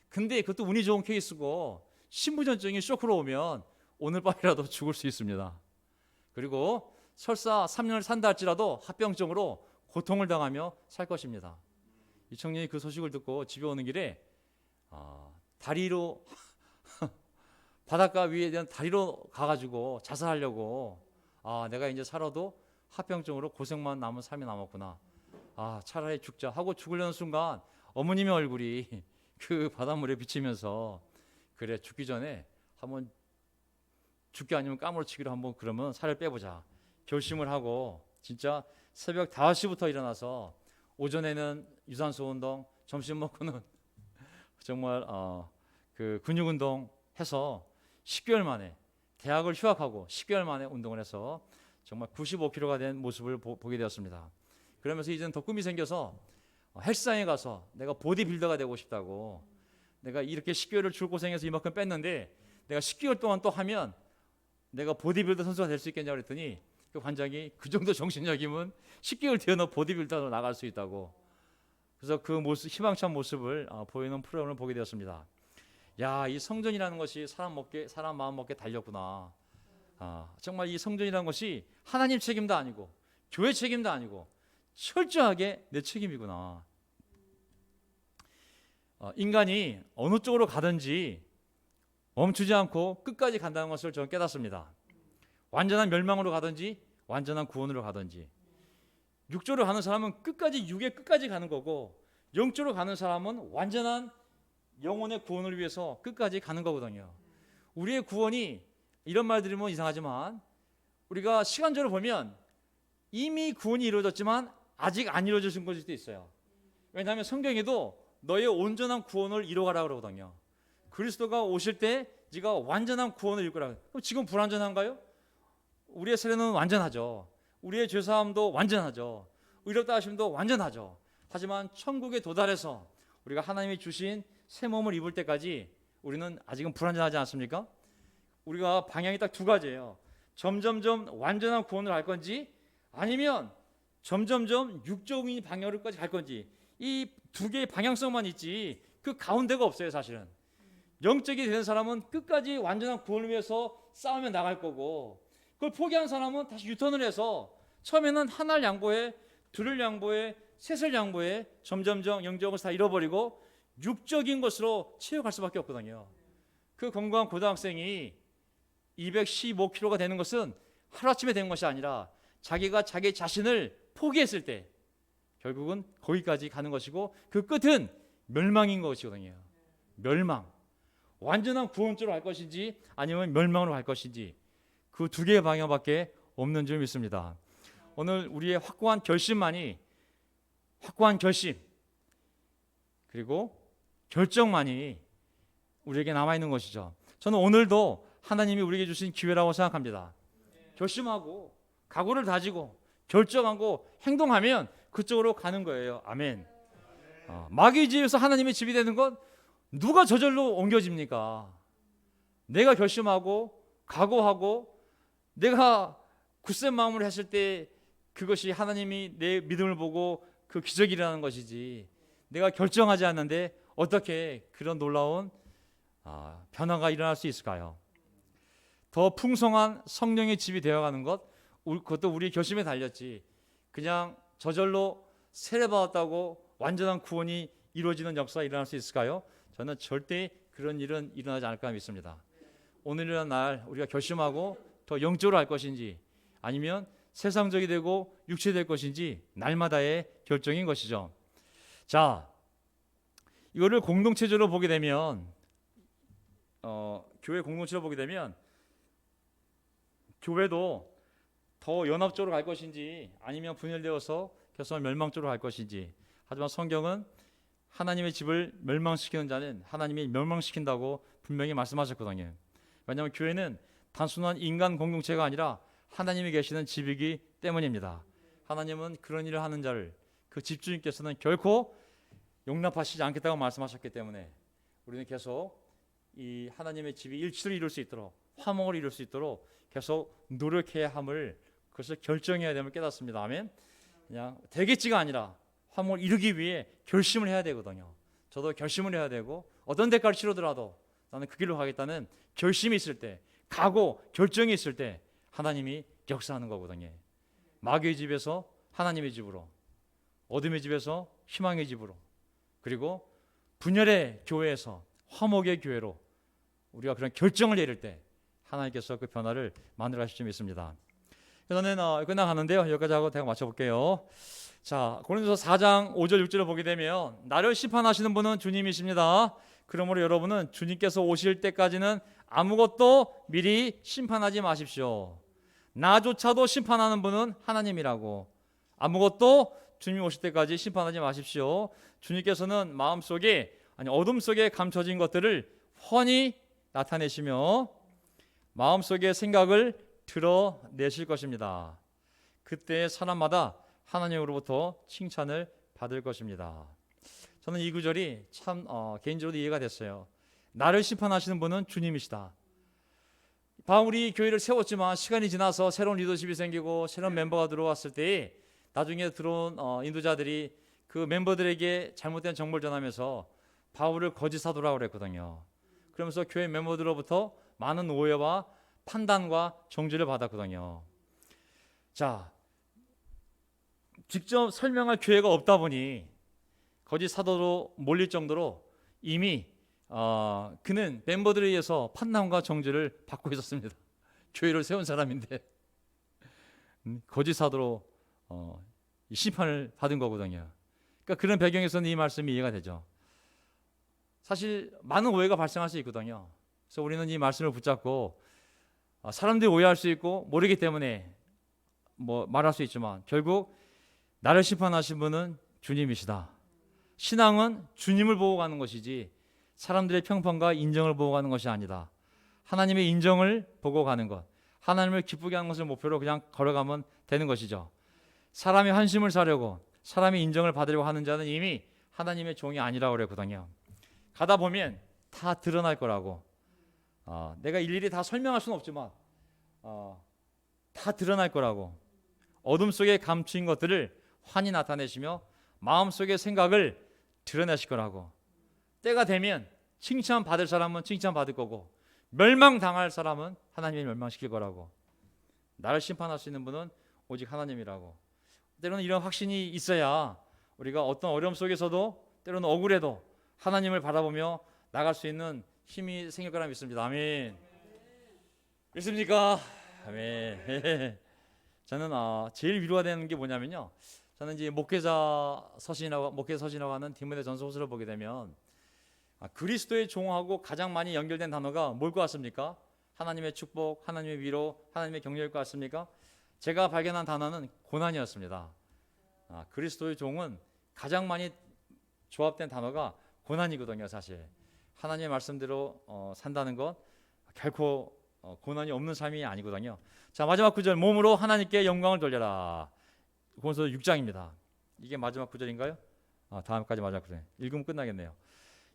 근데 그것도 운이 좋은 케이스고 신부전증이 쇼크로 오면 오늘 밤이라도 죽을 수 있습니다. 그리고 설사 3년을 산다 할지라도 합병증으로 고통을 당하며 살 것입니다. 이 청년이 그 소식을 듣고 집에 오는 길에 다리로 바닷가 위에 대한 다리로 가가지고 자살하려고, 내가 이제 살아도 합병증으로 고생만 남은 삶이 남았구나, 차라리 죽자 하고 죽으려는 순간 어머님의 얼굴이 그 바닷물에 비치면서, 그래, 죽기 전에 한번, 죽기 아니면 까무러치기로 한번 그러면 살을 빼보자 결심을 하고, 진짜 새벽 5시부터 일어나서 오전에는 유산소 운동, 점심 먹고는 정말 그 근육 운동 해서 10개월 만에, 대학을 휴학하고 10개월 만에 운동을 해서 정말 95kg가 된 모습을 보게 되었습니다. 그러면서 이제는 더 꿈이 생겨서 헬스장에 가서 내가 보디빌더가 되고 싶다고, 내가 이렇게 10개월을 줄고생해서 이만큼 뺐는데 내가 10개월 동안 또 하면 내가 보디빌더 선수가 될 수 있겠냐고 그랬더니 그 관장이 그 정도 정신력이면 10개월 뒤에 너 보디빌더로 나갈 수 있다고. 그래서 그 모습, 희망찬 모습을 보이는 프로그램을 보게 되었습니다. 야, 이 성전이라는 것이 사람 마음 먹게 달렸구나. 정말 이 성전이라는 것이 하나님 책임도 아니고 교회 책임도 아니고 철저하게 내 책임이구나. 인간이 어느 쪽으로 가든지 멈추지 않고 끝까지 간다는 것을 저는 깨닫습니다. 완전한 멸망으로 가든지 완전한 구원으로 가든지, 육조로 가는 사람은 끝까지 육의 끝까지 가는 거고, 영조로 가는 사람은 완전한 영혼의 구원을 위해서 끝까지 가는 거거든요. 우리의 구원이, 이런 말 들으면 이상하지만, 우리가 시간적으로 보면 이미 구원이 이루어졌지만 아직 안 이루어진 것일 수도 있어요. 왜냐하면 성경에도 너의 온전한 구원을 이루어가라고 그러거든요. 그리스도가 오실 때 네가 완전한 구원을 이루어가라. 그럼 지금 불완전한가요? 우리의 세례는 완전하죠. 우리의 죄사함도 완전하죠. 의롭다 하심도 완전하죠. 하지만 천국에 도달해서 우리가 하나님이 주신 새 몸을 입을 때까지 우리는 아직은 불완전하지 않습니까? 우리가 방향이 딱 두 가지예요. 점점점 완전한 구원을 할 건지, 아니면 점점점 육적인 방향으로까지 갈 건지, 이 두 개의 방향성만 있지 그 가운데가 없어요. 사실은 영적이 되는 사람은 끝까지 완전한 구원을 위해서 싸우며 나갈 거고, 그걸 포기한 사람은 다시 유턴을 해서 처음에는 하나를 양보해, 둘을 양보해, 셋을 양보해, 점점점 영적인 것을 다 잃어버리고 육적인 것으로 채워갈 수밖에 없거든요. 그 건강한 고등학생이 215kg가 되는 것은 하루아침에 된 것이 아니라 자기가 자기 자신을 포기했을 때 결국은 거기까지 가는 것이고, 그 끝은 멸망인 것이거든요. 멸망. 완전한 구원쪽으로 갈 것인지 아니면 멸망으로 갈 것인지, 그 두 개의 방향밖에 없는 줄 믿습니다. 오늘 우리의 확고한 결심만이, 확고한 결심 그리고 결정만이 우리에게 남아있는 것이죠. 저는 오늘도 하나님이 우리에게 주신 기회라고 생각합니다. 결심하고 각오를 다지고 결정하고 행동하면 그쪽으로 가는 거예요. 아멘. 마귀의 집에서 하나님의 집이 되는 건 누가 저절로 옮겨집니까? 내가 결심하고 각오하고 내가 굳센 마음으로 했을 때 그것이 하나님이 내 믿음을 보고 그 기적이 일어나는 것이지, 내가 결정하지 않는데 어떻게 그런 놀라운 변화가 일어날 수 있을까요? 더 풍성한 성령의 집이 되어가는 것, 그것도 우리의 결심에 달렸지, 그냥 저절로 세례받았다고 완전한 구원이 이루어지는 역사가 일어날 수 있을까요? 저는 절대 그런 일은 일어나지 않을까 믿습니다. 오늘이라는 날 우리가 결심하고 더 영적으로 할 것인지 아니면 세상적이 되고 육체될 것인지 날마다의 결정인 것이죠. 자, 이거를 공동체적으로 보게 되면, 교회 공동체로 보게 되면 교회도 더 연합적으로 갈 것인지 아니면 분열되어서 계속 멸망적으로 갈 것인지, 하지만 성경은 하나님의 집을 멸망시키는 자는 하나님이 멸망시킨다고 분명히 말씀하셨거든요. 왜냐하면 교회는 단순한 인간 공동체가 아니라 하나님이 계시는 집이기 때문입니다. 하나님은 그런 일을 하는 자를, 그 집주인께서는 결코 용납하시지 않겠다고 말씀하셨기 때문에 우리는 계속 이 하나님의 집이 일치를 이룰 수 있도록, 화목을 이룰 수 있도록 계속 노력해야 함을, 그것을 결정해야 됨을 깨닫습니다. 아멘. 그냥 되겠지가 아니라 화목을 이루기 위해 결심을 해야 되거든요. 저도 결심을 해야 되고, 어떤 대가를 치르더라도 나는 그 길로 가겠다는 결심이 있을 때, 각오, 결정이 있을 때 하나님이 역사하는 거거든요. 마귀의 집에서 하나님의 집으로, 어둠의 집에서 희망의 집으로, 그리고 분열의 교회에서 화목의 교회로 우리가 그런 결정을 내릴 때 하나님께서 그 변화를 만들어 가실 줄 믿습니다. 저는 끝나가는데요. 여기까지 하고 제가 맞춰볼게요. 자, 고린도서 4장 5절 6절을 보게 되면, 나를 심판하시는 분은 주님이십니다. 그러므로 여러분은 주님께서 오실 때까지는 아무것도 미리 심판하지 마십시오. 나조차도 심판하는 분은 하나님이라고. 아무것도 주님 오실 때까지 심판하지 마십시오. 주님께서는 마음속에, 어둠 속에 감춰진 것들을 훤히 나타내시며 마음속의 생각을 드러내실 것입니다. 그때 사람마다 하나님으로부터 칭찬을 받을 것입니다. 저는 이 구절이 참 개인적으로 이해가 됐어요. 나를 심판하시는 분은 주님이시다. 바울이 교회를 세웠지만 시간이 지나서 새로운 리더십이 생기고 새로운 멤버가 들어왔을 때 나중에 들어온 인도자들이 그 멤버들에게 잘못된 정보를 전하면서 바울을 거짓 사도라고 그랬거든요. 그러면서 교회 멤버들로부터 많은 오해와 판단과 정죄를 받았거든요. 자, 직접 설명할 교회가 없다 보니 거짓 사도로 몰릴 정도로 이미 그는 멤버들에 의해서 판단과 정죄를 받고 있었습니다. 교회를 세운 사람인데 거짓 사도로 이 심판을 받은 거거든요. 그러니까 그런 배경에서는 이 말씀이 이해가 되죠. 사실 많은 오해가 발생할 수 있거든요. 그래서 우리는 이 말씀을 붙잡고 사람들이 오해할 수 있고 모르기 때문에 뭐 말할 수 있지만 결국 나를 심판하신 분은 주님이시다. 신앙은 주님을 보고 가는 것이지 사람들의 평판과 인정을 보고 가는 것이 아니다. 하나님의 인정을 보고 가는 것, 하나님을 기쁘게 하는 것을 목표로 그냥 걸어가면 되는 것이죠. 사람의 환심을 사려고 사람의 인정을 받으려고 하는 자는 이미 하나님의 종이 아니라고 그랬거든요. 가다 보면 다 드러날 거라고. 내가 일일이 다 설명할 수는 없지만 다 드러날 거라고. 어둠 속에 감추인 것들을 환히 나타내시며 마음속의 생각을 드러내실 거라고. 때가 되면 칭찬받을 사람은 칭찬받을 거고 멸망당할 사람은 하나님이 멸망시킬 거라고. 나를 심판할 수 있는 분은 오직 하나님이라고. 때로는 이런 확신이 있어야 우리가 어떤 어려움 속에서도 때로는 억울해도 하나님을 바라보며 나갈 수 있는 힘이 생길 거라 믿습니다. 아멘. 믿습니까? 아멘. 저는 제일 위로가 되는 게 뭐냐면요. 저는 이제 목회자 서신이라고 하는 디모데전서 호서를 보게 되면 그리스도의 종하고 가장 많이 연결된 단어가 뭘 것 같습니까? 하나님의 축복, 하나님의 위로, 하나님의 격려일 것 같습니까? 제가 발견한 단어는 고난이었습니다. 그리스도의 종은 가장 많이 조합된 단어가 고난이거든요. 사실 하나님의 말씀대로 산다는 것 결코 고난이 없는 삶이 아니거든요. 자, 마지막 구절, 몸으로 하나님께 영광을 돌려라. 고린도서 6장입니다. 이게 마지막 구절인가요? 다음까지 마지막 구절 읽으면 끝나겠네요.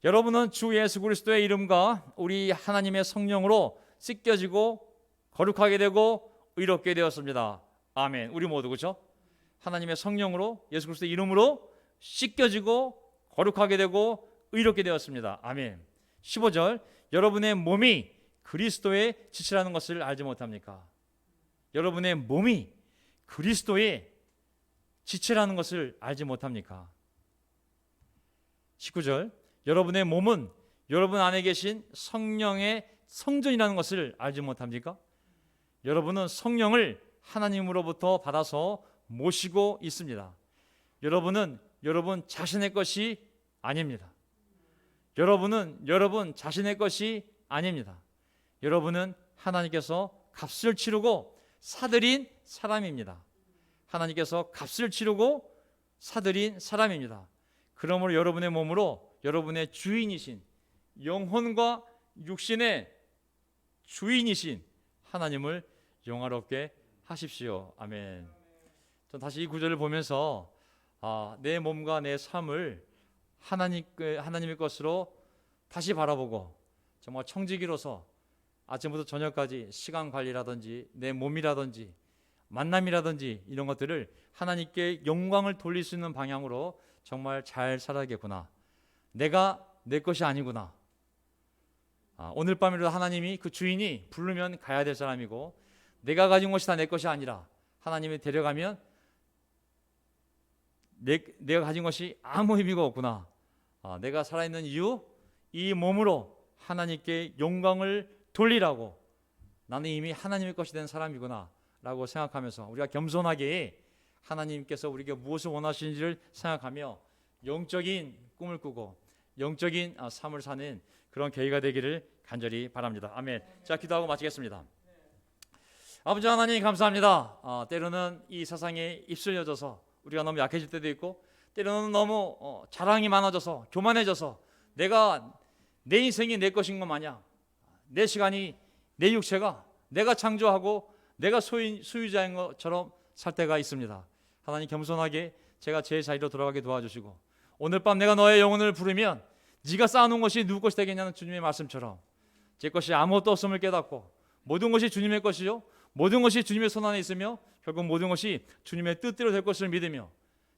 여러분은 주 예수 그리스도의 이름과 우리 하나님의 성령으로 씻겨지고 거룩하게 되고 의롭게 되었습니다. 아멘. 우리 모두 그렇죠? 하나님의 성령으로 예수 그리스도의 이름으로 씻겨지고 거룩하게 되고 의롭게 되었습니다. 아멘. 15절, 여러분의 몸이 그리스도의 지체라는 것을 알지 못합니까? 여러분의 몸이 그리스도의 지체라는 것을 알지 못합니까? 19절, 여러분의 몸은 여러분 안에 계신 성령의 성전이라는 것을 알지 못합니까? 여러분은 성령을 하나님으로부터 받아서 모시고 있습니다. 여러분은 여러분 자신의 것이 아닙니다. 여러분은 여러분 자신의 것이 아닙니다. 여러분은 하나님께서 값을 치르고 사들인 사람입니다. 하나님께서 값을 치르고 사들인 사람입니다. 그러므로 여러분의 몸으로 여러분의 주인이신 영혼과 육신의 주인이신 하나님을 영화롭게 하십시오. 아멘. 전 다시 이 구절을 보면서 내 몸과 내 삶을 하나님의 것으로 다시 바라보고 정말 청지기로서 아침부터 저녁까지 시간 관리라든지 내 몸이라든지 만남이라든지 이런 것들을 하나님께 영광을 돌릴 수 있는 방향으로 정말 잘 살아야겠구나. 내가 내 것이 아니구나. 오늘 밤이라도 하나님이 그 주인이 부르면 가야 될 사람이고 내가 가진 것이 다 내 것이 아니라 하나님이 데려가면 내가 가진 것이 아무 의미가 없구나. 내가 살아있는 이유 이 몸으로 하나님께 영광을 돌리라고 나는 이미 하나님의 것이 된 사람이구나 라고 생각하면서 우리가 겸손하게 하나님께서 우리에게 무엇을 원하시는지를 생각하며 영적인 꿈을 꾸고 영적인 삶을 사는 그런 계기가 되기를 간절히 바랍니다. 아멘. 자, 기도하고 마치겠습니다. 아버지 하나님 감사합니다. 때로는 이 세상에 입술려져서 우리가 너무 약해질 때도 있고 때로는 너무 자랑이 많아져서 교만해져서 내가 내 인생이 내 것인 것 마냥 내 시간이 내 육체가 내가 창조하고 내가 소유자인 것처럼 살 때가 있습니다. 하나님 겸손하게 제가 제 자리로 돌아가게 도와주시고 오늘 밤 내가 너의 영혼을 부르면 네가 쌓아놓은 것이 누구 것이 되겠냐는 주님의 말씀처럼 제 것이 아무것도 없음을 깨닫고 모든 것이 주님의 것이요 모든 것이 주님의 손 안에 있으며 결국 모든 것이 주님의 뜻대로 될 것을 믿으며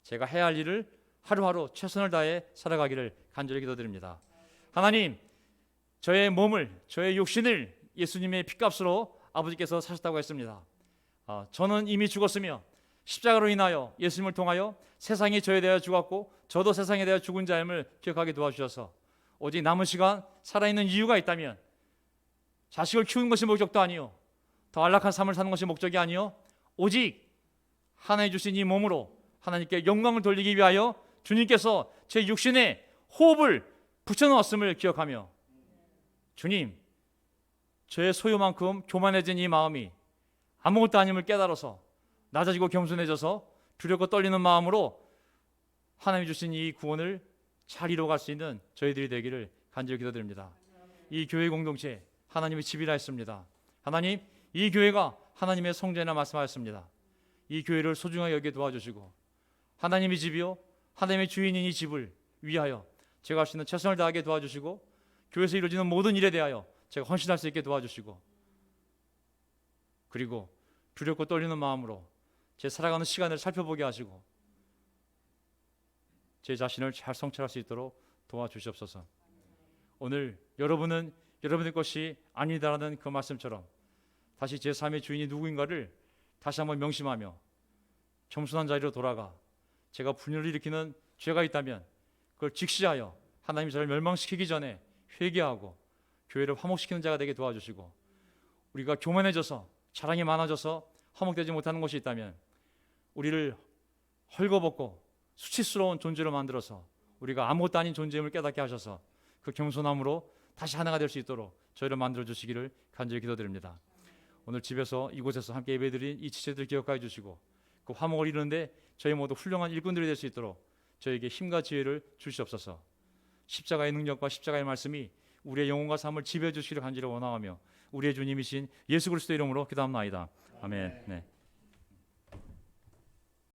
제가 해야 할 일을 하루하루 최선을 다해 살아가기를 간절히 기도드립니다. 하나님, 저의 몸을 저의 육신을 예수님의 피값으로 아버지께서 사셨다고 했습니다. 저는 이미 죽었으며 십자가로 인하여 예수님을 통하여 세상이 저에 대하여 죽었고 저도 세상에 대하여 죽은 자임을 기억하게 도와주셔서 오직 남은 시간 살아있는 이유가 있다면 자식을 키우는 것이 목적도 아니요, 더 안락한 삶을 사는 것이 목적이 아니요, 오직 하나님 주신 이 몸으로 하나님께 영광을 돌리기 위하여 주님께서 제 육신에 호흡을 붙여넣었음을 기억하며, 주님, 저의 소유만큼 교만해진 이 마음이 아무것도 아님을 깨달아서 낮아지고 겸손해져서 두렵고 떨리는 마음으로 하나님이 주신 이 구원을 잘 이루어갈 수 있는 저희들이 되기를 간절히 기도드립니다. 이 교회 공동체 하나님의 집이라 했습니다. 하나님, 이 교회가 하나님의 성전이라 말씀하였습니다. 이 교회를 소중하게 여기게 도와주시고 하나님의 집이요, 하나님의 주인인 이 집을 위하여 제가 할 수 있는 최선을 다하게 도와주시고, 교회에서 이루어지는 모든 일에 대하여 제가 헌신할 수 있게 도와주시고, 그리고 두렵고 떨리는 마음으로 제 살아가는 시간을 살펴보게 하시고 제 자신을 잘 성찰할 수 있도록 도와주시옵소서. 오늘 여러분은 여러분의 것이 아니다라는 그 말씀처럼 다시 제 삶의 주인이 누구인가를 다시 한번 명심하며 겸손한 자리로 돌아가 제가 분열을 일으키는 죄가 있다면 그걸 직시하여 하나님이 저를 멸망시키기 전에 회개하고 교회를 화목시키는 자가 되게 도와주시고, 우리가 교만해져서 자랑이 많아져서 화목되지 못하는 것이 있다면 우리를 헐거벗고 수치스러운 존재로 만들어서 우리가 아무것도 아닌 존재임을 깨닫게 하셔서 그 겸손함으로 다시 하나가 될 수 있도록 저희를 만들어 주시기를 간절히 기도드립니다. 오늘 집에서 이곳에서 함께 예배드린 이 지체들 기억하여 주시고 그 화목을 이루는데 저희 모두 훌륭한 일꾼들이 될 수 있도록 저에게 힘과 지혜를 주시옵소서. 십자가의 능력과 십자가의 말씀이 우리의 영혼과 삶을 지배해 주시기를 간절히 원하며 우리의 주님이신 예수 그리스도의 이름으로 기도합나이다. 아멘. 네.